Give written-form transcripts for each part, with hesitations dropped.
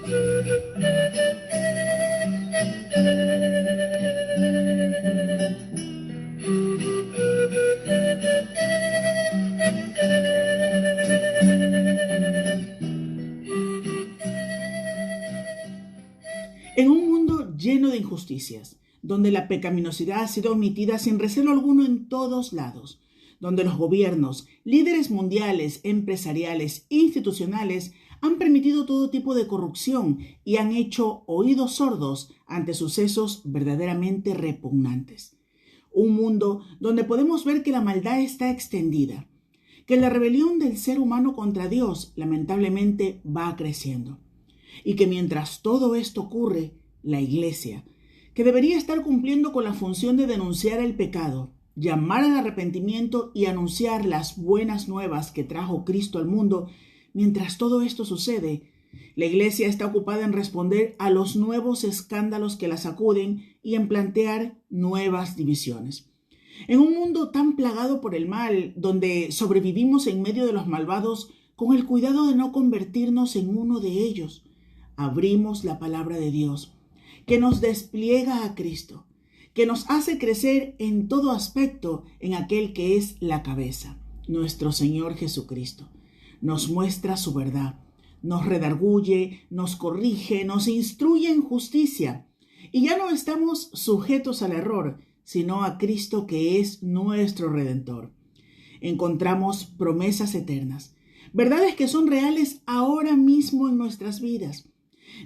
En un mundo lleno de injusticias, donde la pecaminosidad ha sido omitida sin recelo alguno en todos lados, donde los gobiernos, líderes mundiales, empresariales, institucionales han permitido todo tipo de corrupción y han hecho oídos sordos ante sucesos verdaderamente repugnantes. Un mundo donde podemos ver que la maldad está extendida, que la rebelión del ser humano contra Dios lamentablemente va creciendo. Y que mientras todo esto ocurre, la Iglesia, que debería estar cumpliendo con la función de denunciar el pecado, llamar al arrepentimiento y anunciar las buenas nuevas que trajo Cristo al mundo, mientras todo esto sucede, la Iglesia está ocupada en responder a los nuevos escándalos que la sacuden y en plantear nuevas divisiones. En un mundo tan plagado por el mal, donde sobrevivimos en medio de los malvados con el cuidado de no convertirnos en uno de ellos, abrimos la palabra de Dios, que nos despliega a Cristo, que nos hace crecer en todo aspecto en aquel que es la cabeza, nuestro Señor Jesucristo. Nos muestra su verdad, nos redarguye, nos corrige, nos instruye en justicia. Y ya no estamos sujetos al error, sino a Cristo que es nuestro Redentor. Encontramos promesas eternas, verdades que son reales ahora mismo en nuestras vidas.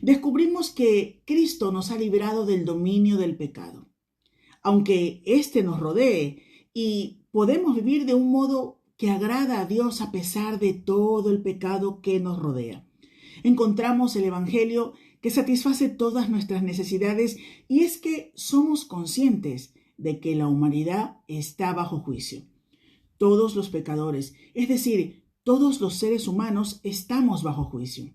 Descubrimos que Cristo nos ha librado del dominio del pecado. Aunque éste nos rodee y podemos vivir de un modo que agrada a Dios a pesar de todo el pecado que nos rodea. Encontramos el Evangelio que satisface todas nuestras necesidades y es que somos conscientes de que la humanidad está bajo juicio. Todos los pecadores, es decir, todos los seres humanos estamos bajo juicio.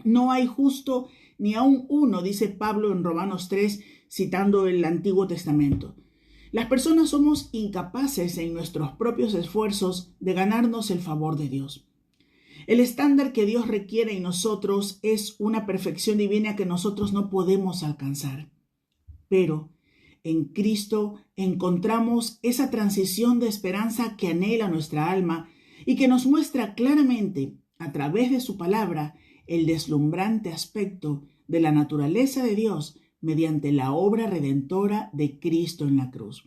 No hay justo ni aun uno, dice Pablo en Romanos 3, citando el Antiguo Testamento. Las personas somos incapaces en nuestros propios esfuerzos de ganarnos el favor de Dios. El estándar que Dios requiere en nosotros es una perfección divina que nosotros no podemos alcanzar. Pero en Cristo encontramos esa transición de esperanza que anhela nuestra alma y que nos muestra claramente, a través de su palabra, el deslumbrante aspecto de la naturaleza de Dios mediante la obra redentora de Cristo en la cruz.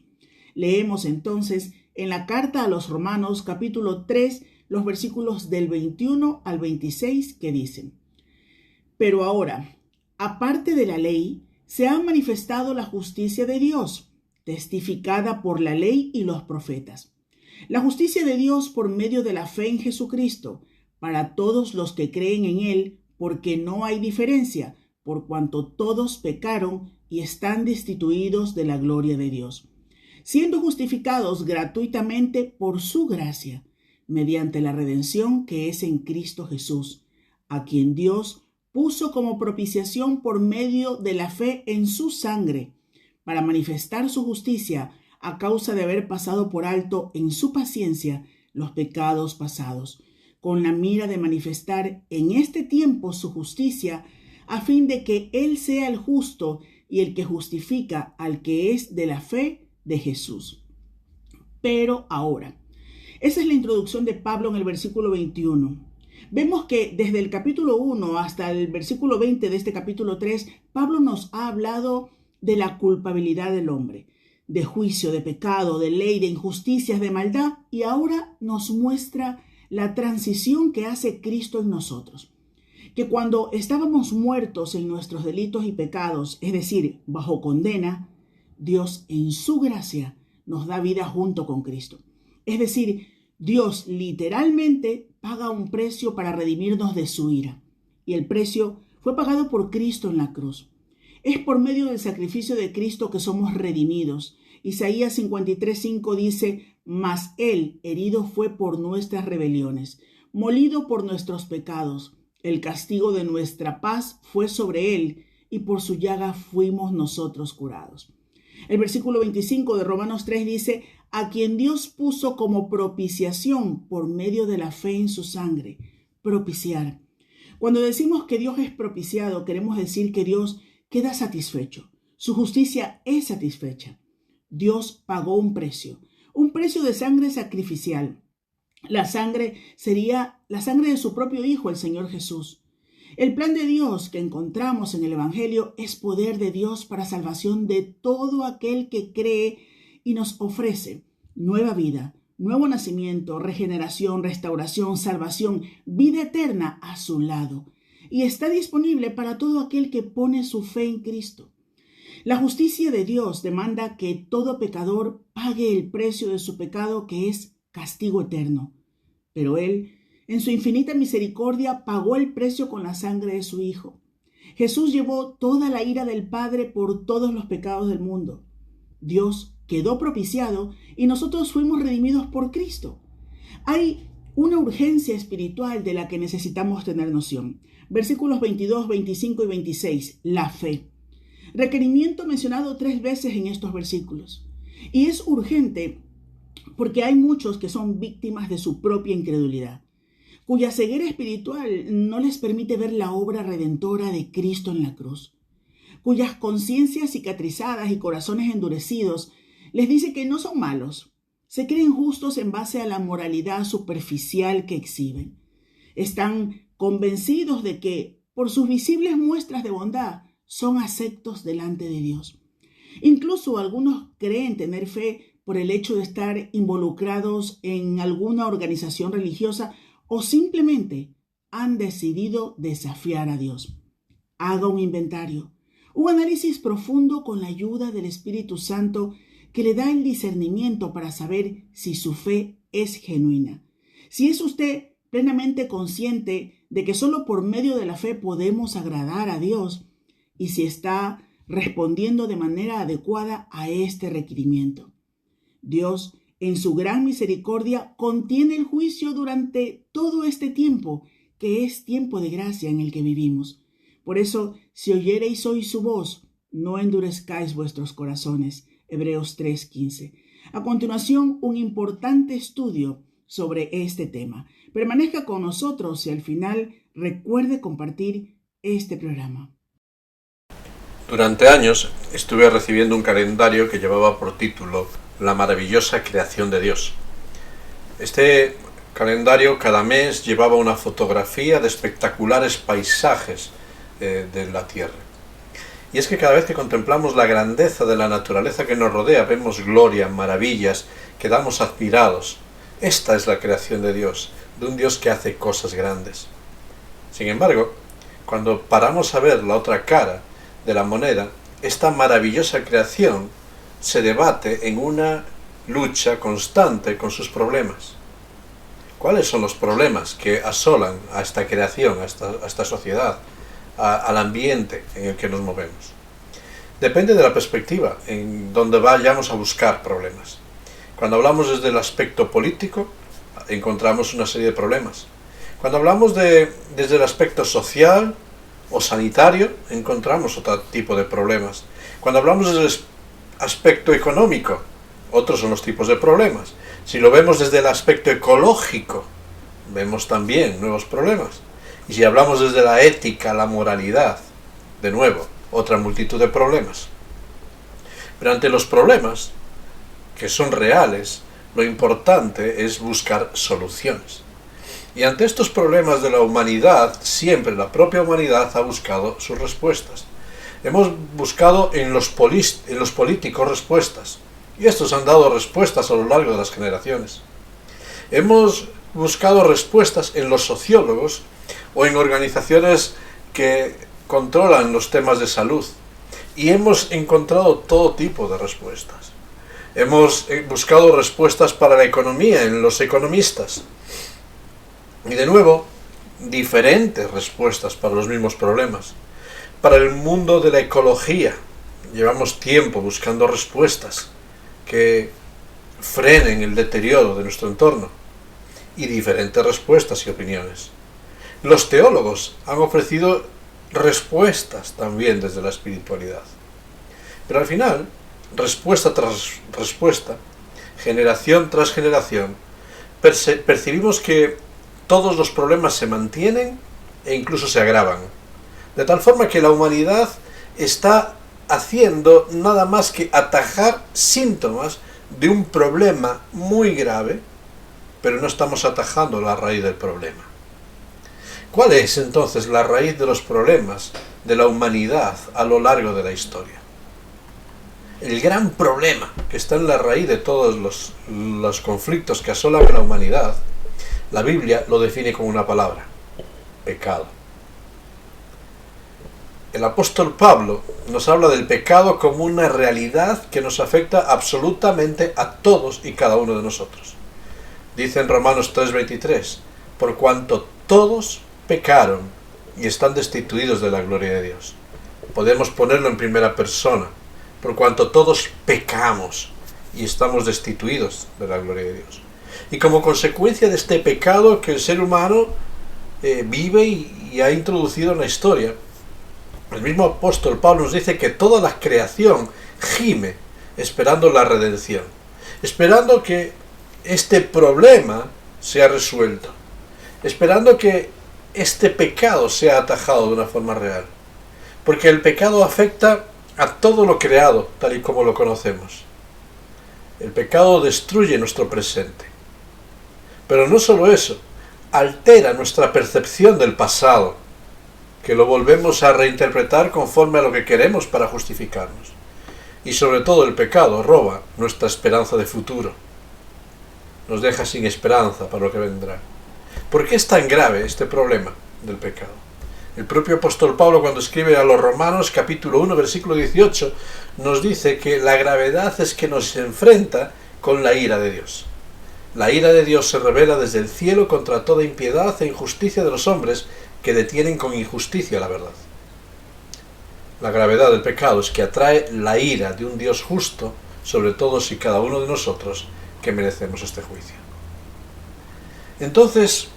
Leemos entonces en la carta a los Romanos capítulo 3 los versículos del 21 al 26 que dicen: Pero ahora, aparte de la ley, se ha manifestado la justicia de Dios, testificada por la ley y los profetas. La justicia de Dios por medio de la fe en Jesucristo, para todos los que creen en Él, porque no hay diferencia, por cuanto todos pecaron y están destituidos de la gloria de Dios, siendo justificados gratuitamente por su gracia, mediante la redención que es en Cristo Jesús, a quien Dios puso como propiciación por medio de la fe en su sangre, para manifestar su justicia a causa de haber pasado por alto en su paciencia los pecados pasados, con la mira de manifestar en este tiempo su justicia, a fin de que Él sea el justo y el que justifica al que es de la fe de Jesús. Pero ahora, esa es la introducción de Pablo en el versículo 21. Vemos que desde el capítulo 1 hasta el versículo 20 de este capítulo 3, Pablo nos ha hablado de la culpabilidad del hombre, de juicio, de pecado, de ley, de injusticias, de maldad, y ahora nos muestra la transición que hace Cristo en nosotros. Que cuando estábamos muertos en nuestros delitos y pecados, es decir, bajo condena, Dios en su gracia nos da vida junto con Cristo. Es decir, Dios literalmente paga un precio para redimirnos de su ira. Y el precio fue pagado por Cristo en la cruz. Es por medio del sacrificio de Cristo que somos redimidos. Isaías 53:5 dice: Mas Él herido fue por nuestras rebeliones, molido por nuestros pecados. El castigo de nuestra paz fue sobre Él, y por su llaga fuimos nosotros curados. El versículo 25 de Romanos 3 dice: A quien Dios puso como propiciación por medio de la fe en su sangre. Propiciar. Cuando decimos que Dios es propiciado, queremos decir que Dios queda satisfecho. Su justicia es satisfecha. Dios pagó un precio de sangre sacrificial. La sangre sería la sangre de su propio Hijo, el Señor Jesús. El plan de Dios que encontramos en el Evangelio es poder de Dios para salvación de todo aquel que cree y nos ofrece nueva vida, nuevo nacimiento, regeneración, restauración, salvación, vida eterna a su lado. Y está disponible para todo aquel que pone su fe en Cristo. La justicia de Dios demanda que todo pecador pague el precio de su pecado, que es castigo eterno. Pero Él, en su infinita misericordia, pagó el precio con la sangre de su Hijo. Jesús llevó toda la ira del Padre por todos los pecados del mundo. Dios quedó propiciado y nosotros fuimos redimidos por Cristo. Hay una urgencia espiritual de la que necesitamos tener noción. Versículos 22, 25 y 26. La fe. Requerimiento mencionado 3 veces en estos versículos. Y es urgente porque hay muchos que son víctimas de su propia incredulidad, cuya ceguera espiritual no les permite ver la obra redentora de Cristo en la cruz, cuyas conciencias cicatrizadas y corazones endurecidos les dice que no son malos, se creen justos en base a la moralidad superficial que exhiben. Están convencidos de que, por sus visibles muestras de bondad, son aceptos delante de Dios. Incluso algunos creen tener fe por el hecho de estar involucrados en alguna organización religiosa o simplemente han decidido desafiar a Dios. Haga un inventario, un análisis profundo con la ayuda del Espíritu Santo que le da el discernimiento para saber si su fe es genuina. Si es usted plenamente consciente de que solo por medio de la fe podemos agradar a Dios y si está respondiendo de manera adecuada a este requerimiento. Dios, en su gran misericordia, contiene el juicio durante todo este tiempo, que es tiempo de gracia en el que vivimos. Por eso, si oyereis hoy su voz, no endurezcáis vuestros corazones. Hebreos 3:15. A continuación, un importante estudio sobre este tema. Permanezca con nosotros y al final recuerde compartir este programa. Durante años estuve recibiendo un calendario que llevaba por título La maravillosa creación de Dios. Este calendario cada mes llevaba una fotografía de espectaculares paisajes de la Tierra. Y es que cada vez que contemplamos la grandeza de la naturaleza que nos rodea, vemos gloria, maravillas, quedamos admirados. Esta es la creación de Dios, de un Dios que hace cosas grandes. Sin embargo, cuando paramos a ver la otra cara de la moneda, esta maravillosa creación se debate en una lucha constante con sus problemas. ¿Cuáles son los problemas que asolan a esta creación, a esta sociedad, al ambiente en el que nos movemos? Depende de la perspectiva en donde vayamos a buscar problemas. Cuando hablamos desde el aspecto político, encontramos una serie de problemas. Cuando hablamos desde el aspecto social o sanitario, encontramos otro tipo de problemas. Cuando hablamos desde el aspecto económico, otros son los tipos de problemas. Si lo vemos desde el aspecto ecológico, vemos también nuevos problemas. Y si hablamos desde la ética, la moralidad, de nuevo, otra multitud de problemas. Pero ante los problemas, que son reales, lo importante es buscar soluciones. Y ante estos problemas de la humanidad, siempre la propia humanidad ha buscado sus respuestas. Hemos buscado en los políticos respuestas, y estos han dado respuestas a lo largo de las generaciones. Hemos buscado respuestas en los sociólogos o en organizaciones que controlan los temas de salud, y hemos encontrado todo tipo de respuestas. Hemos buscado respuestas para la economía en los economistas, y de nuevo, diferentes respuestas para los mismos problemas. Para el mundo de la ecología, llevamos tiempo buscando respuestas que frenen el deterioro de nuestro entorno, y diferentes respuestas y opiniones. Los teólogos han ofrecido respuestas también desde la espiritualidad. Pero al final, respuesta tras respuesta, generación tras generación, percibimos que todos los problemas se mantienen e incluso se agravan. De tal forma que la humanidad está haciendo nada más que atajar síntomas de un problema muy grave, pero no estamos atajando la raíz del problema. ¿Cuál es entonces la raíz de los problemas de la humanidad a lo largo de la historia? El gran problema que está en la raíz de todos los conflictos que asolan a la humanidad, la Biblia lo define con una palabra: pecado. El apóstol Pablo nos habla del pecado como una realidad que nos afecta absolutamente a todos y cada uno de nosotros. Dice en Romanos 3:23, por cuanto todos pecaron y están destituidos de la gloria de Dios. Podemos ponerlo en primera persona, por cuanto todos pecamos y estamos destituidos de la gloria de Dios. Y como consecuencia de este pecado que el ser humano vive y ha introducido en la historia, el mismo apóstol Pablo nos dice que toda la creación gime esperando la redención, esperando que este problema sea resuelto, esperando que este pecado sea atajado de una forma real, porque el pecado afecta a todo lo creado tal y como lo conocemos. El pecado destruye nuestro presente, pero no solo eso, altera nuestra percepción del pasado, que lo volvemos a reinterpretar conforme a lo que queremos para justificarnos. Y sobre todo el pecado roba nuestra esperanza de futuro, nos deja sin esperanza para lo que vendrá. ¿Por qué es tan grave este problema del pecado? El propio apóstol Pablo, cuando escribe a los Romanos, capítulo 1, versículo 18, nos dice que la gravedad es que nos enfrenta con la ira de Dios. La ira de Dios se revela desde el cielo contra toda impiedad e injusticia de los hombres que detienen con injusticia la verdad. La gravedad del pecado es que atrae la ira de un Dios justo sobre todos y cada uno de nosotros que merecemos este juicio. Entonces,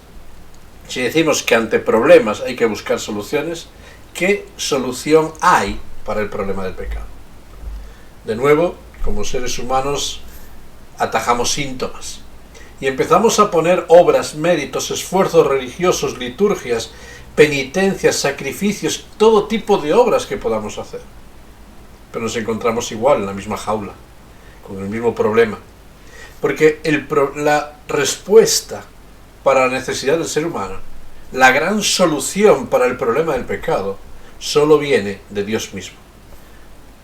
si decimos que ante problemas hay que buscar soluciones, ¿qué solución hay para el problema del pecado? De nuevo, como seres humanos, atajamos síntomas y empezamos a poner obras, méritos, esfuerzos religiosos, liturgias, penitencias, sacrificios, todo tipo de obras que podamos hacer. Pero nos encontramos igual en la misma jaula, con el mismo problema. Porque la respuesta para la necesidad del ser humano, la gran solución para el problema del pecado, solo viene de Dios mismo.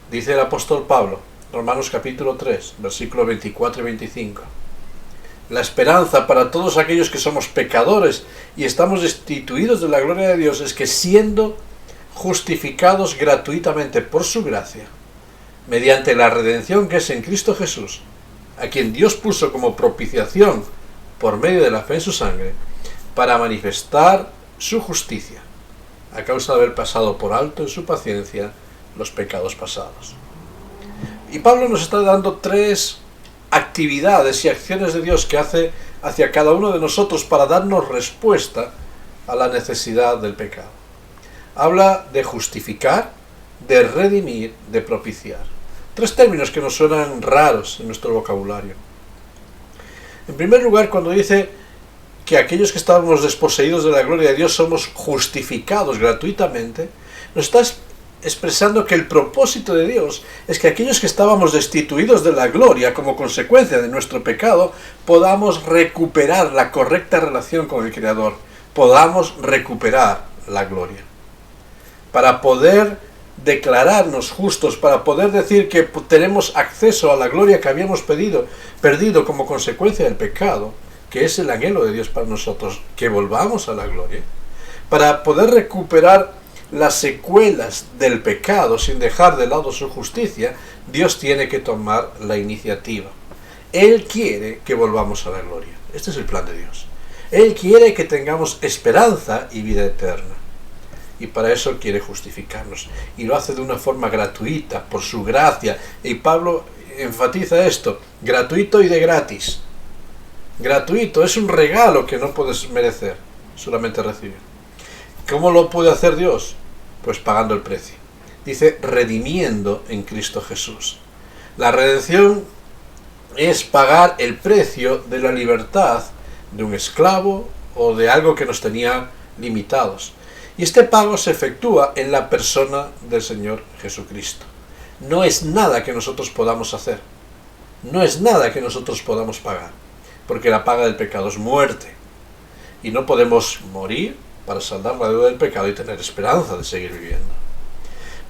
Dice el apóstol Pablo, Romanos capítulo 3, versículos 24 y 25. La esperanza para todos aquellos que somos pecadores y estamos destituidos de la gloria de Dios es que, siendo justificados gratuitamente por su gracia, mediante la redención que es en Cristo Jesús, a quien Dios puso como propiciación por medio de la fe en su sangre, para manifestar su justicia, a causa de haber pasado por alto en su paciencia los pecados pasados. Y Pablo nos está dando 3 actividades y acciones de Dios que hace hacia cada uno de nosotros para darnos respuesta a la necesidad del pecado. Habla de justificar, de redimir, de propiciar. 3 términos que nos suenan raros en nuestro vocabulario. En primer lugar, cuando dice que aquellos que estábamos desposeídos de la gloria de Dios somos justificados gratuitamente, nos está expresando que el propósito de Dios es que aquellos que estábamos destituidos de la gloria como consecuencia de nuestro pecado, podamos recuperar la correcta relación con el Creador, podamos recuperar la gloria. Para poder declararnos justos, para poder decir que tenemos acceso a la gloria que habíamos perdido como consecuencia del pecado, que es el anhelo de Dios para nosotros, que volvamos a la gloria, para poder recuperar las secuelas del pecado sin dejar de lado su justicia, Dios tiene que tomar la iniciativa. Él quiere que volvamos a la gloria. Este es el plan de Dios. Él quiere que tengamos esperanza y vida eterna. Y para eso quiere justificarnos. Y lo hace de una forma gratuita, por su gracia. Y Pablo enfatiza esto: gratuito y de gratis. Gratuito, es un regalo que no puedes merecer, solamente recibir. ¿Cómo lo puede hacer Dios? Pues pagando el precio. Dice, redimiendo en Cristo Jesús. La redención es pagar el precio de la libertad de un esclavo o de algo que nos tenía limitados. Y este pago se efectúa en la persona del Señor Jesucristo. No es nada que nosotros podamos hacer. No es nada que nosotros podamos pagar. Porque la paga del pecado es muerte. Y no podemos morir para saldar la deuda del pecado y tener esperanza de seguir viviendo.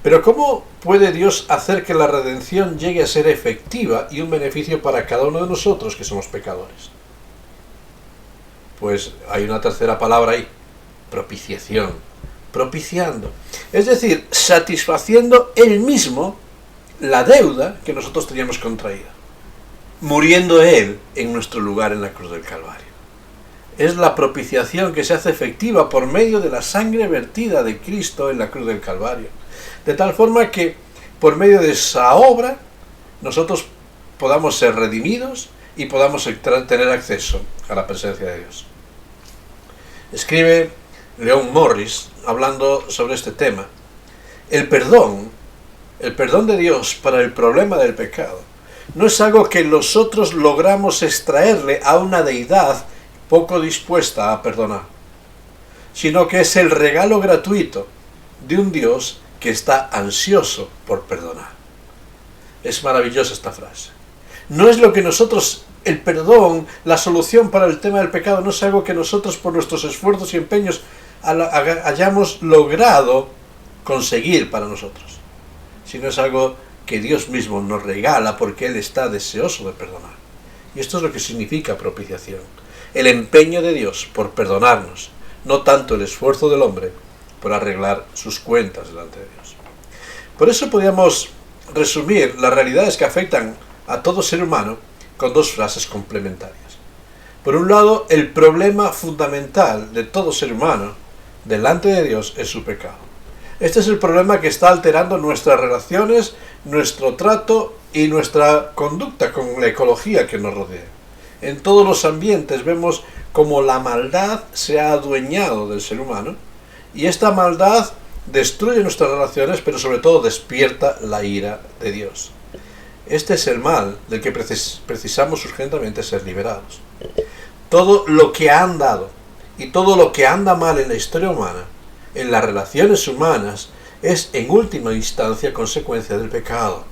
Pero ¿cómo puede Dios hacer que la redención llegue a ser efectiva y un beneficio para cada uno de nosotros que somos pecadores? Pues hay una tercera palabra ahí: propiciación. Propiciando. Es decir, satisfaciendo Él mismo la deuda que nosotros teníamos contraída. Muriendo Él en nuestro lugar en la cruz del Calvario. Es la propiciación que se hace efectiva por medio de la sangre vertida de Cristo en la cruz del Calvario. De tal forma que por medio de esa obra nosotros podamos ser redimidos y podamos tener acceso a la presencia de Dios. Escribe Leon Morris, hablando sobre este tema: el perdón de Dios para el problema del pecado no es algo que nosotros logramos extraerle a una deidad poco dispuesta a perdonar, sino que es el regalo gratuito de un Dios que está ansioso por perdonar. Es maravillosa esta frase. No es lo que nosotros, el perdón, la solución para el tema del pecado, no es algo que nosotros por nuestros esfuerzos y empeños hayamos logrado conseguir para nosotros, sino es algo que Dios mismo nos regala porque Él está deseoso de perdonar. Y esto es lo que significa propiciación: el empeño de Dios por perdonarnos, no tanto el esfuerzo del hombre por arreglar sus cuentas delante de Dios. Por eso podríamos resumir las realidades que afectan a todo ser humano con dos frases complementarias. Por un lado, el problema fundamental de todo ser humano delante de Dios es su pecado. Este es el problema que está alterando nuestras relaciones, nuestro trato y nuestra conducta con la ecología que nos rodea. En todos los ambientes vemos cómo la maldad se ha adueñado del ser humano, y esta maldad destruye nuestras relaciones, pero sobre todo despierta la ira de Dios. Este es el mal del que precisamos urgentemente ser liberados. Todo lo que ha andado y todo lo que anda mal en la historia humana, en las relaciones humanas, es en última instancia consecuencia del pecado.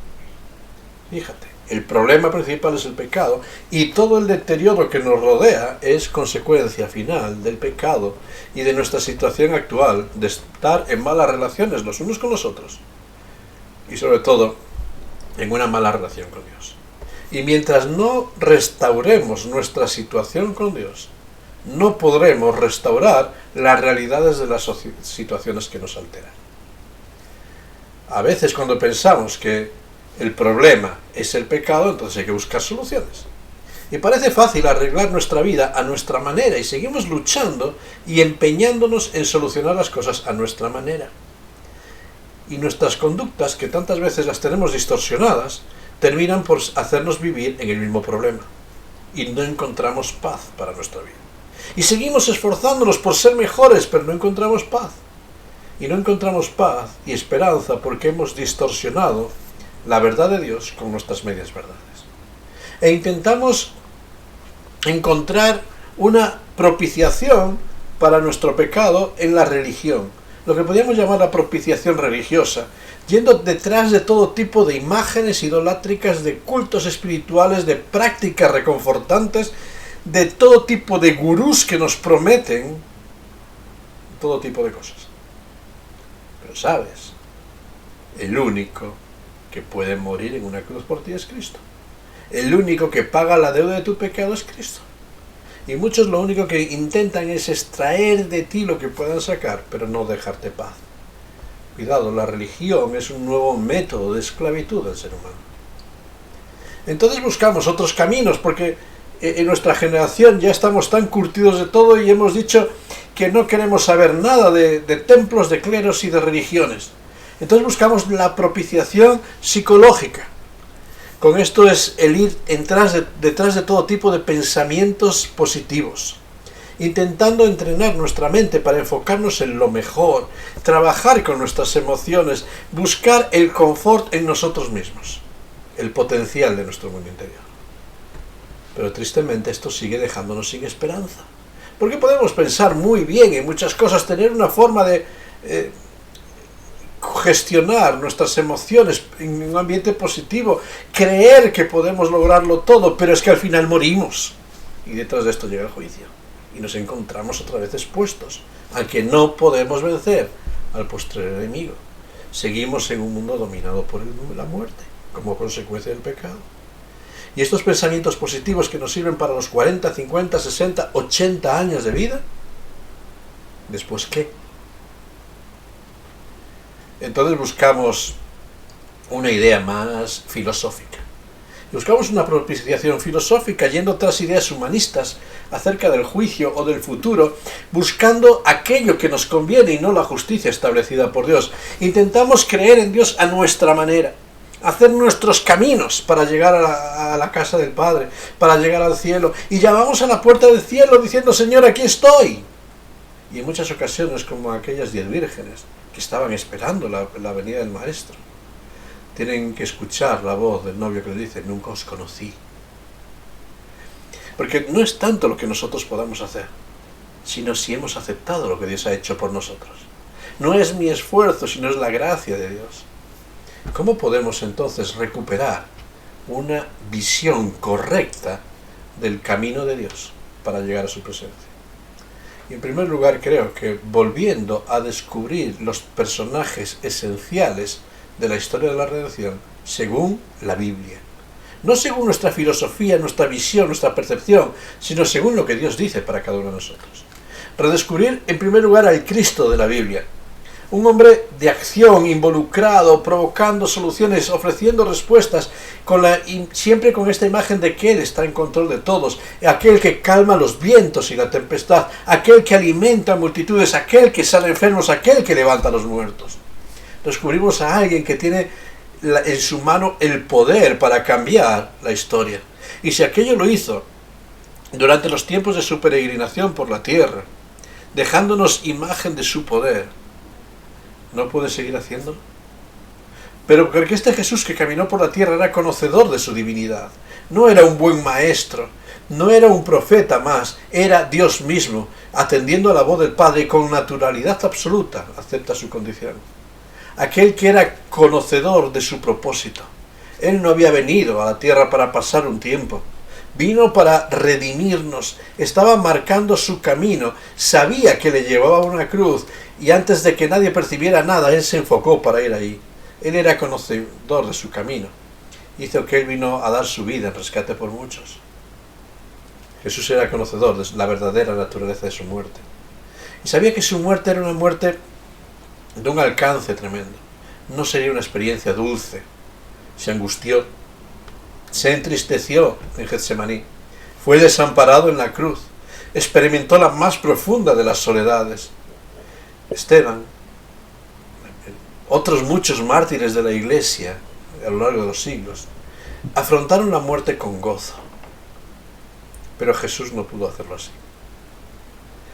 Fíjate, el problema principal es el pecado, y todo el deterioro que nos rodea es consecuencia final del pecado y de nuestra situación actual de estar en malas relaciones los unos con los otros, y sobre todo en una mala relación con Dios. Y mientras no restauremos nuestra situación con Dios, no podremos restaurar las realidades de las situaciones que nos alteran. A veces, cuando pensamos que el problema es el pecado, entonces hay que buscar soluciones. Y parece fácil arreglar nuestra vida a nuestra manera, y seguimos luchando y empeñándonos en solucionar las cosas a nuestra manera. Y nuestras conductas, que tantas veces las tenemos distorsionadas, terminan por hacernos vivir en el mismo problema. Y no encontramos paz para nuestra vida. Y seguimos esforzándonos por ser mejores, pero no encontramos paz. Y no encontramos paz y esperanza porque hemos distorsionado la verdad de Dios con nuestras medias verdades. E intentamos encontrar una propiciación para nuestro pecado en la religión, lo que podríamos llamar la propiciación religiosa, yendo detrás de todo tipo de imágenes idolátricas, de cultos espirituales, de prácticas reconfortantes, de todo tipo de gurús que nos prometen todo tipo de cosas. Pero sabes, el único que puede morir en una cruz por ti es Cristo. El único que paga la deuda de tu pecado es Cristo. Y muchos lo único que intentan es extraer de ti lo que puedan sacar, pero no dejarte paz. Cuidado, la religión es un nuevo método de esclavitud del ser humano. Entonces buscamos otros caminos, porque en nuestra generación ya estamos tan curtidos de todo y hemos dicho que no queremos saber nada de templos, de cleros y de religiones. Entonces buscamos la propiciación psicológica. Con esto es el ir detrás de todo tipo de pensamientos positivos, intentando entrenar nuestra mente para enfocarnos en lo mejor, trabajar con nuestras emociones, buscar el confort en nosotros mismos, el potencial de nuestro mundo interior. Pero tristemente esto sigue dejándonos sin esperanza, Porque podemos pensar muy bien en muchas cosas, tener una forma de gestionar nuestras emociones en un ambiente positivo, creer que podemos lograrlo todo, pero es que al final morimos. Y detrás de esto llega el juicio. Y nos encontramos otra vez expuestos a que no podemos vencer al postrero enemigo. Seguimos en un mundo dominado por la muerte, como consecuencia del pecado. Y estos pensamientos positivos que nos sirven para los 40, 50, 60, 80 años de vida, ¿después qué? Entonces buscamos una idea más filosófica. Buscamos una propiciación filosófica yendo tras ideas humanistas acerca del juicio o del futuro, buscando aquello que nos conviene y no la justicia establecida por Dios. Intentamos creer en Dios a nuestra manera, hacer nuestros caminos para llegar a la casa del Padre, para llegar al cielo, y llamamos a la puerta del cielo diciendo: Señor, aquí estoy. Y en muchas ocasiones, como aquellas 10 vírgenes que estaban esperando la venida del Maestro, tienen que escuchar la voz del novio que le dice: nunca os conocí. Porque no es tanto lo que nosotros podamos hacer, sino si hemos aceptado lo que Dios ha hecho por nosotros. No es mi esfuerzo, sino es la gracia de Dios. ¿Cómo podemos entonces recuperar una visión correcta del camino de Dios para llegar a su presencia? Y en primer lugar, creo que volviendo a descubrir los personajes esenciales de la historia de la redención según la Biblia. No según nuestra filosofía, nuestra visión, nuestra percepción, sino según lo que Dios dice para cada uno de nosotros. Redescubrir en primer lugar al Cristo de la Biblia. Un hombre de acción, involucrado, provocando soluciones, ofreciendo respuestas, siempre con esta imagen de que Él está en control de todos, aquel que calma los vientos y la tempestad, aquel que alimenta multitudes, aquel que sana enfermos, aquel que levanta a los muertos. Descubrimos a alguien que tiene en su mano el poder para cambiar la historia. Y si aquello lo hizo durante los tiempos de su peregrinación por la tierra, dejándonos imagen de su poder, ¿no puede seguir haciéndolo? Pero porque este Jesús que caminó por la tierra era conocedor de su divinidad. No era un buen maestro, no era un profeta más, era Dios mismo, atendiendo a la voz del Padre con naturalidad absoluta, acepta su condición. Aquel que era conocedor de su propósito. Él no había venido a la tierra para pasar un tiempo. Vino para redimirnos. Estaba marcando su camino. Sabía que le llevaba una cruz. Y antes de que nadie percibiera nada, Él se enfocó para ir allí. Él era conocedor de su camino. Hizo que Él vino a dar su vida en rescate por muchos. Jesús era conocedor de la verdadera naturaleza de su muerte. Y sabía que su muerte era una muerte de un alcance tremendo. No sería una experiencia dulce. Se angustió, se entristeció en Getsemaní, fue desamparado en la cruz, experimentó la más profunda de las soledades. Esteban, otros muchos mártires de la Iglesia a lo largo de los siglos, afrontaron la muerte con gozo, pero Jesús no pudo hacerlo así.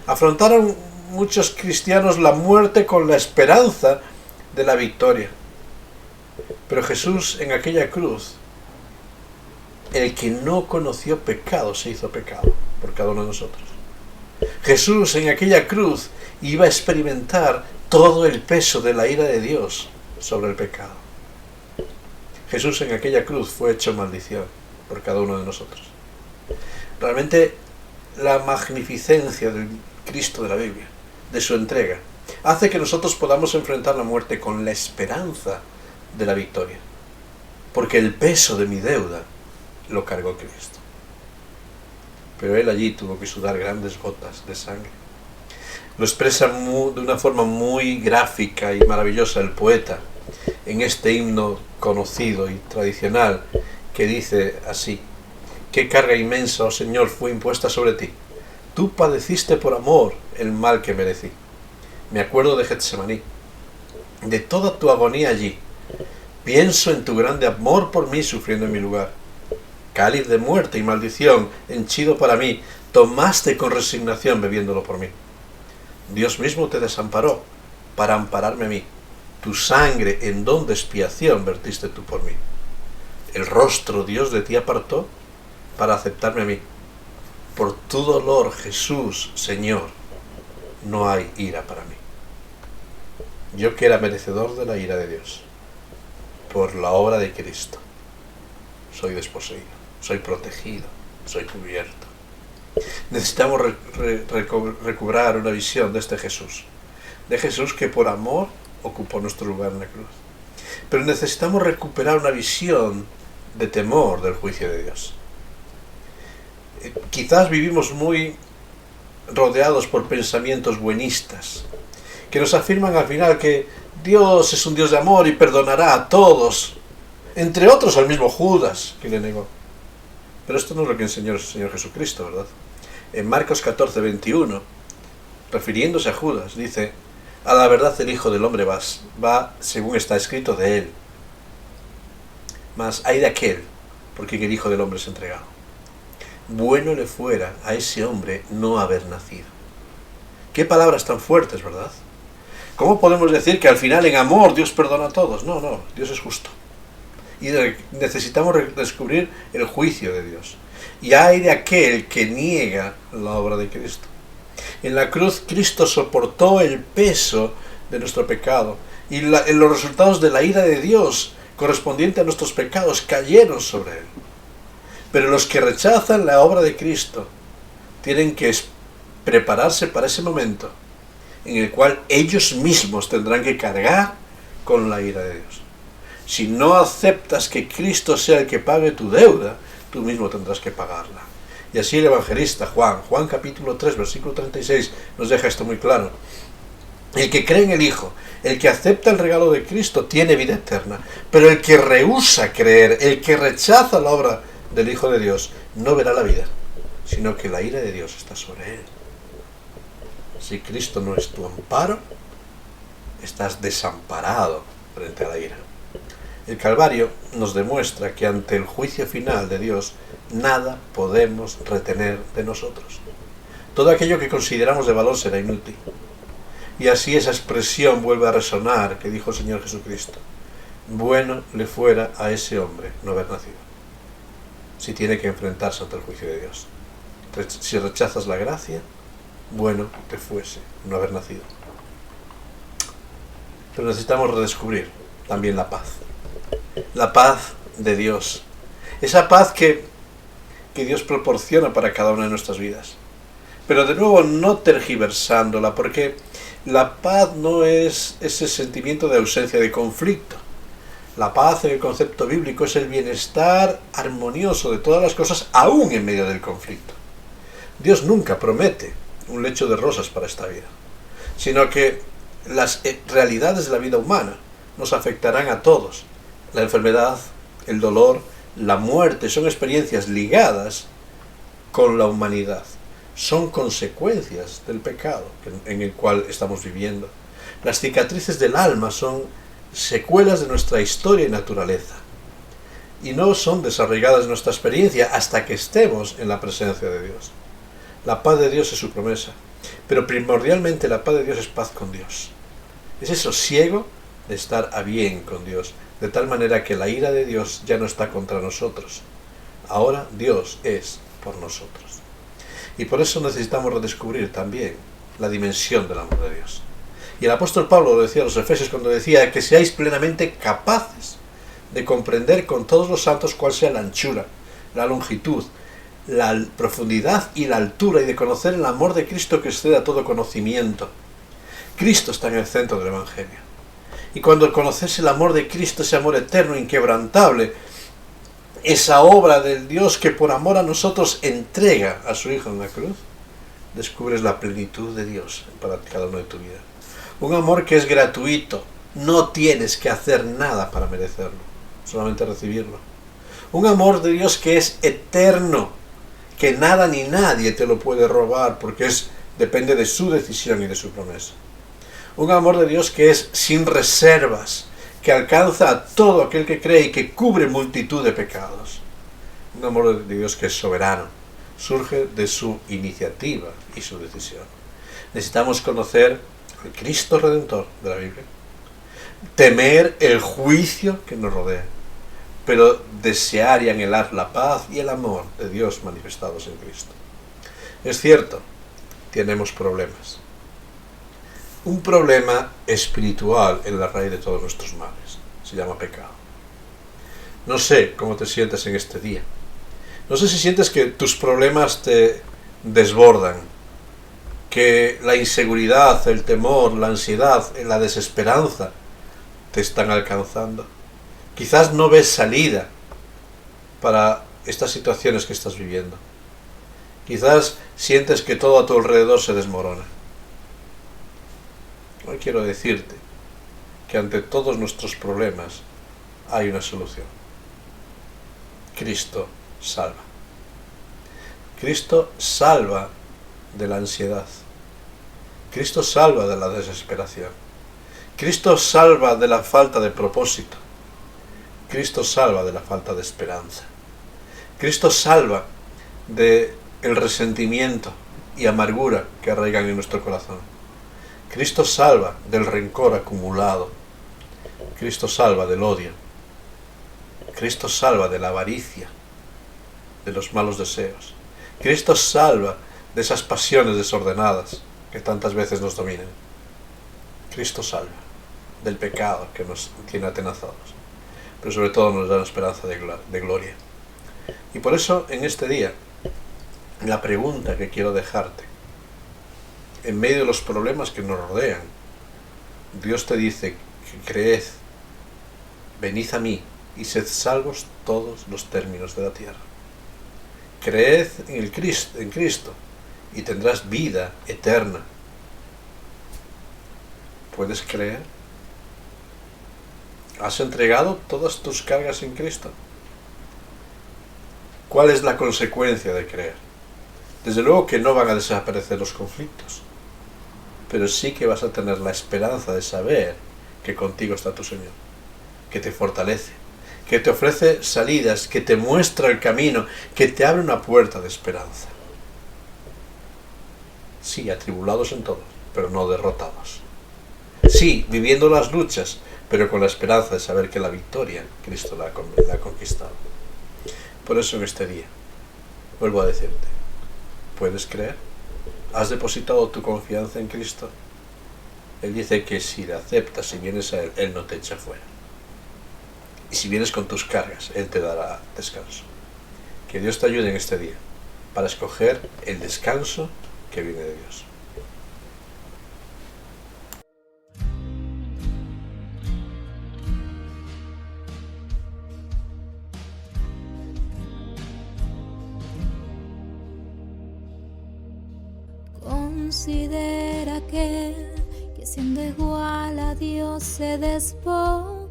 Afrontaron muchos cristianos la muerte con la esperanza de la victoria. Pero Jesús en aquella cruz, el que no conoció pecado se hizo pecado por cada uno de nosotros. Jesús en aquella cruz iba a experimentar todo el peso de la ira de Dios sobre el pecado. Jesús en aquella cruz fue hecho maldición por cada uno de nosotros. Realmente la magnificencia del Cristo de la Biblia, de su entrega, hace que nosotros podamos enfrentar la muerte con la esperanza de la victoria, porque el peso de mi deuda lo cargó Cristo. Pero Él allí tuvo que sudar grandes gotas de sangre. Lo expresa de una forma muy gráfica y maravillosa el poeta en este himno conocido y tradicional que dice así: qué carga inmensa, oh Señor, fue impuesta sobre ti. Tú padeciste por amor el mal que merecí. Me acuerdo de Getsemaní, de toda tu agonía allí. Pienso en tu grande amor por mí sufriendo en mi lugar. Cáliz de muerte y maldición, henchido para mí, tomaste con resignación bebiéndolo por mí. Dios mismo te desamparó para ampararme a mí. Tu sangre en don de expiación vertiste tú por mí. El rostro Dios de ti apartó para aceptarme a mí. por tu dolor, Jesús, Señor, no hay ira para mí. Yo que era merecedor de la ira de Dios, por la obra de Cristo, soy desposeído, soy protegido, soy cubierto. Necesitamos recobrar una visión de este Jesús, de Jesús que por amor ocupó nuestro lugar en la cruz. Pero necesitamos recuperar una visión de temor del juicio de Dios. Quizás vivimos muy rodeados por pensamientos buenistas, que nos afirman al final que Dios es un Dios de amor y perdonará a todos, entre otros al mismo Judas, que le negó. Pero esto no es lo que enseñó el Señor Jesucristo, ¿verdad? En Marcos 14, 21, refiriéndose a Judas, dice: a la verdad el Hijo del Hombre va según está escrito de él. Mas hay de aquel por quien el Hijo del Hombre es entregado. Bueno le fuera a ese hombre no haber nacido. Qué palabras tan fuertes, ¿verdad? ¿Cómo podemos decir que al final en amor Dios perdona a todos? No, Dios es justo. Y necesitamos descubrir el juicio de Dios. Y hay de aquel que niega la obra de Cristo. En la cruz Cristo soportó el peso de nuestro pecado y los resultados de la ira de Dios correspondiente a nuestros pecados cayeron sobre él. Pero los que rechazan la obra de Cristo tienen que prepararse para ese momento en el cual ellos mismos tendrán que cargar con la ira de Dios. Si no aceptas que Cristo sea el que pague tu deuda, tú mismo tendrás que pagarla. Y así el evangelista Juan capítulo 3, versículo 36, nos deja esto muy claro. El que cree en el Hijo, el que acepta el regalo de Cristo, tiene vida eterna. Pero el que rehúsa creer, el que rechaza la obra del Hijo de Dios, no verá la vida, sino que la ira de Dios está sobre él. Si Cristo no es tu amparo, estás desamparado frente a la ira. El Calvario nos demuestra que ante el juicio final de Dios, nada podemos retener de nosotros. Todo aquello que consideramos de valor será inútil. Y así esa expresión vuelve a resonar que dijo el Señor Jesucristo: bueno le fuera a ese hombre no haber nacido, si tiene que enfrentarse ante el juicio de Dios. Si rechazas la gracia, bueno te fuese no haber nacido. Pero necesitamos redescubrir también la paz de Dios, esa paz que Dios proporciona para cada una de nuestras vidas. Pero de nuevo no tergiversándola, porque la paz no es ese sentimiento de ausencia de conflicto. La paz en el concepto bíblico es el bienestar armonioso de todas las cosas, aún en medio del conflicto. Dios nunca promete un lecho de rosas para esta vida, sino que las realidades de la vida humana nos afectarán a todos. La enfermedad, el dolor, la muerte son experiencias ligadas con la humanidad. Son consecuencias del pecado en el cual estamos viviendo. Las cicatrices del alma son secuelas de nuestra historia y naturaleza, y no son desarraigadas de nuestra experiencia hasta que estemos en la presencia de Dios. La paz de Dios es su promesa, pero primordialmente la paz de Dios es paz con Dios. Es ese sosiego de estar a bien con Dios, de tal manera que la ira de Dios ya no está contra nosotros. Ahora Dios es por nosotros. Y por eso necesitamos redescubrir también la dimensión del amor de Dios. Y el apóstol Pablo lo decía a los Efesios cuando decía que seáis plenamente capaces de comprender con todos los santos cuál sea la anchura, la longitud, la profundidad y la altura, y de conocer el amor de Cristo que excede a todo conocimiento. Cristo está en el centro del Evangelio. Y cuando conoces el amor de Cristo, ese amor eterno, inquebrantable, esa obra del Dios que por amor a nosotros entrega a su Hijo en la cruz, descubres la plenitud de Dios para cada uno de tu vida. Un amor que es gratuito, no tienes que hacer nada para merecerlo, solamente recibirlo. Un amor de Dios que es eterno, que nada ni nadie te lo puede robar, porque depende de su decisión y de su promesa. Un amor de Dios que es sin reservas, que alcanza a todo aquel que cree y que cubre multitud de pecados. Un amor de Dios que es soberano, surge de su iniciativa y su decisión. Necesitamos conocer al Cristo Redentor de la Biblia, temer el juicio que nos rodea, pero desear y anhelar la paz y el amor de Dios manifestados en Cristo. Es cierto, tenemos problemas. Un problema espiritual en la raíz de todos nuestros males. Se llama pecado. No sé cómo te sientes en este día. No sé si sientes que tus problemas te desbordan, que la inseguridad, el temor, la ansiedad, la desesperanza te están alcanzando. Quizás no ves salida para estas situaciones que estás viviendo. Quizás sientes que todo a tu alrededor se desmorona. Hoy quiero decirte que ante todos nuestros problemas hay una solución. Cristo salva. Cristo salva de la ansiedad. Cristo salva de la desesperación. Cristo salva de la falta de propósito. Cristo salva de la falta de esperanza. Cristo salva de el resentimiento y amargura que arraigan en nuestro corazón. Cristo salva del rencor acumulado. Cristo salva del odio. Cristo salva de la avaricia, de los malos deseos. Cristo salva de esas pasiones desordenadas que tantas veces nos dominan. Cristo salva del pecado que nos tiene atenazados, pero sobre todo nos da una esperanza de gloria. Y por eso en este día, la pregunta que quiero dejarte, en medio de los problemas que nos rodean, Dios te dice que creed, venid a mí y sed salvos todos los términos de la tierra. Creed en Cristo y tendrás vida eterna. ¿Puedes creer? ¿Has entregado todas tus cargas en Cristo? ¿Cuál es la consecuencia de creer? Desde luego que no van a desaparecer los conflictos, pero sí que vas a tener la esperanza de saber que contigo está tu Señor, que te fortalece, que te ofrece salidas, que te muestra el camino, que te abre una puerta de esperanza. Sí, atribulados en todo, pero no derrotados. Sí, viviendo las luchas, pero con la esperanza de saber que la victoria Cristo la ha conquistado. Por eso en este día, vuelvo a decirte, ¿puedes creer? ¿Has depositado tu confianza en Cristo? Él dice que si le aceptas y vienes a Él, Él no te echa fuera. Y si vienes con tus cargas, Él te dará descanso. Que Dios te ayude en este día para escoger el descanso que viene de Dios. Considera que siendo igual a Dios se despojó.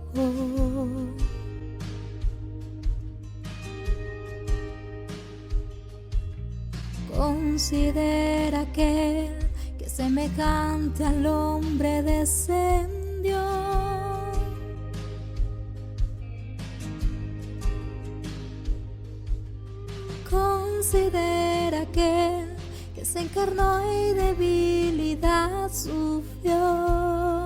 Considera que semejante al hombre descendió. Considera que se encarnó y debilidad sufrió.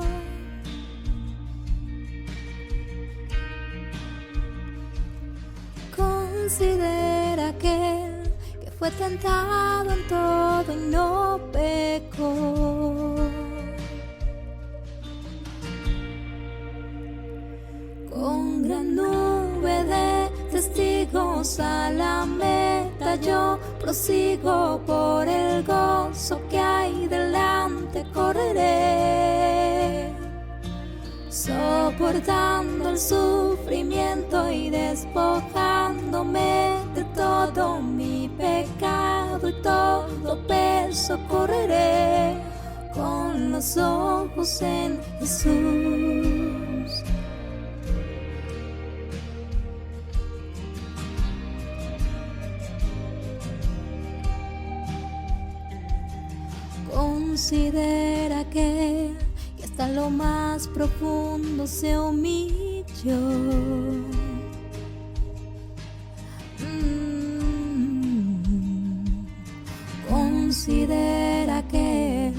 Considera que fue tentado en todo y no pecó. Con gran nube de testigos a la meta yo prosigo, por el gozo que hay delante correré, soportando el sufrimiento y despojándome de todo mi pecado y todo peso correré con los ojos en Jesús. Considera que hasta lo más profundo se humilló. Considera que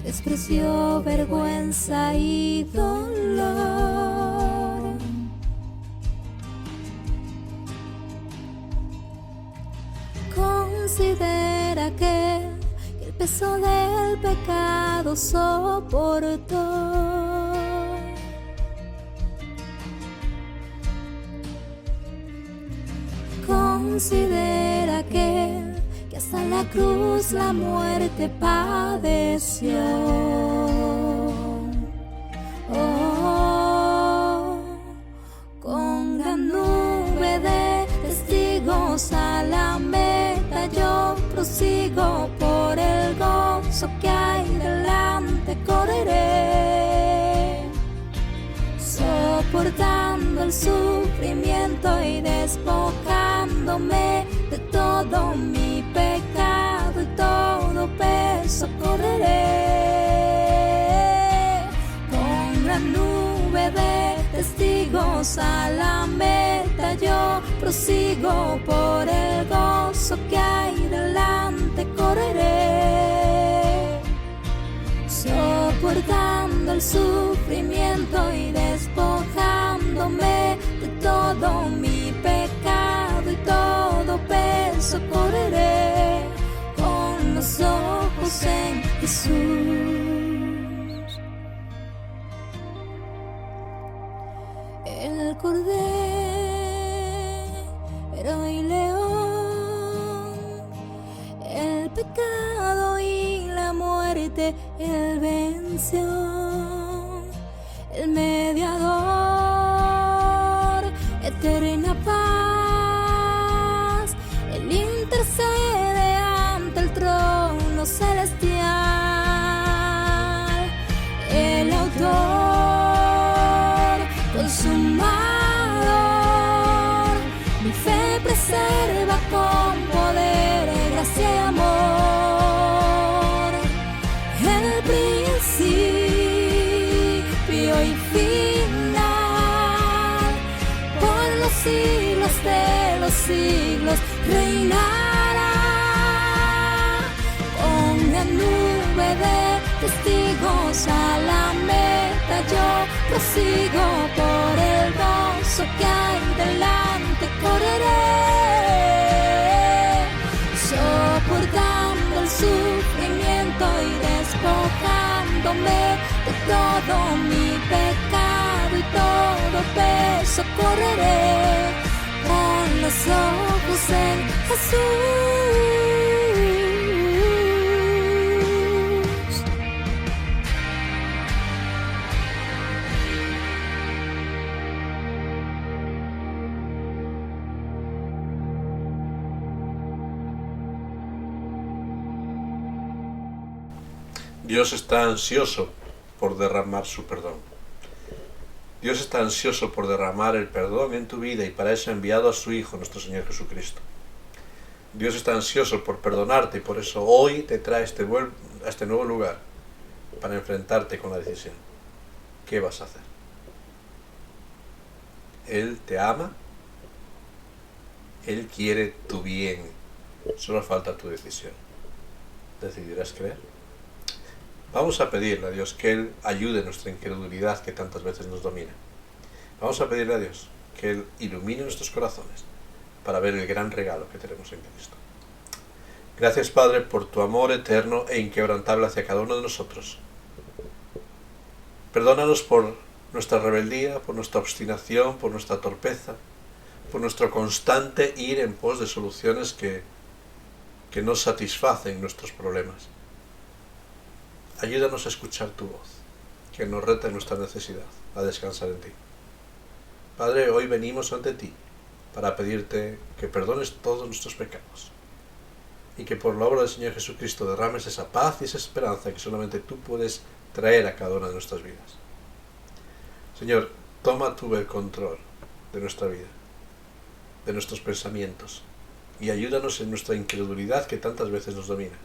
despreció vergüenza y dolor. Considera que peso del pecado soportó. Considera que hasta la cruz la muerte padeció. Oh, con gran nube de testigos a la meta yo prosigo, por el gozo que hay delante correré, soportando el sufrimiento y despojándome de todo mi pecado y todo peso correré. Con gran nube de testigos a la meta yo prosigo, por el gozo que hay delante correré, soportando el sufrimiento y despojándome de todo mi pecado y todo peso correré, con los ojos en Jesús. El cordero y león, el pecado y la muerte él venció, el mediador, eterna paz, él intercede ante el trono celestial, el autor consumador, mi fe preserva con poder, gracia y amor, el principio y final, por los siglos de los siglos reinará. Con la nube de testigos a la meta yo prosigo, por el gozo que hay delante correré, soportando el sufrimiento y despojándome de todo mi pecado y todo peso correré, con los ojos en Jesús. Dios está ansioso por derramar su perdón. Dios está ansioso por derramar el perdón en tu vida y para eso ha enviado a su Hijo, nuestro Señor Jesucristo. Dios está ansioso por perdonarte y por eso hoy te trae a este nuevo lugar para enfrentarte con la decisión. ¿Qué vas a hacer? Él te ama, Él quiere tu bien, solo falta tu decisión. ¿Decidirás creer? Vamos a pedirle a Dios que Él ayude nuestra incredulidad que tantas veces nos domina. Vamos a pedirle a Dios que Él ilumine nuestros corazones para ver el gran regalo que tenemos en Cristo. Gracias, Padre, por tu amor eterno e inquebrantable hacia cada uno de nosotros. Perdónanos por nuestra rebeldía, por nuestra obstinación, por nuestra torpeza, por nuestro constante ir en pos de soluciones que no satisfacen nuestros problemas. Ayúdanos a escuchar tu voz, que nos reta en nuestra necesidad, a descansar en ti. Padre, hoy venimos ante ti para pedirte que perdones todos nuestros pecados y que por la obra del Señor Jesucristo derrames esa paz y esa esperanza que solamente tú puedes traer a cada una de nuestras vidas. Señor, toma tú el control de nuestra vida, de nuestros pensamientos, y ayúdanos en nuestra incredulidad que tantas veces nos domina.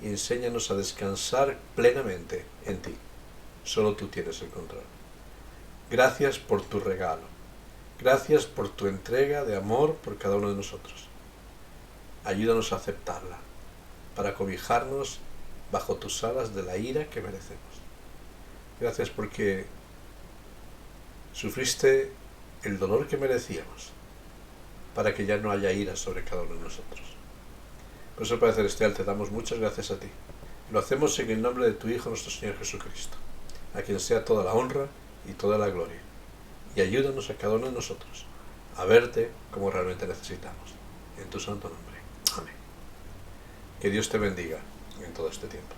Y enséñanos a descansar plenamente en ti. Solo tú tienes el control. Gracias por tu regalo. Gracias por tu entrega de amor por cada uno de nosotros. Ayúdanos a aceptarla, para cobijarnos bajo tus alas de la ira que merecemos. Gracias porque sufriste el dolor que merecíamos, para que ya no haya ira sobre cada uno de nosotros. Por eso, Padre Celestial, te damos muchas gracias a ti, Lo hacemos en el nombre de tu Hijo, nuestro Señor Jesucristo, a quien sea toda la honra y toda la gloria. Y ayúdanos a cada uno de nosotros a verte como realmente necesitamos. En tu santo nombre. Amén. Que Dios te bendiga en todo este tiempo.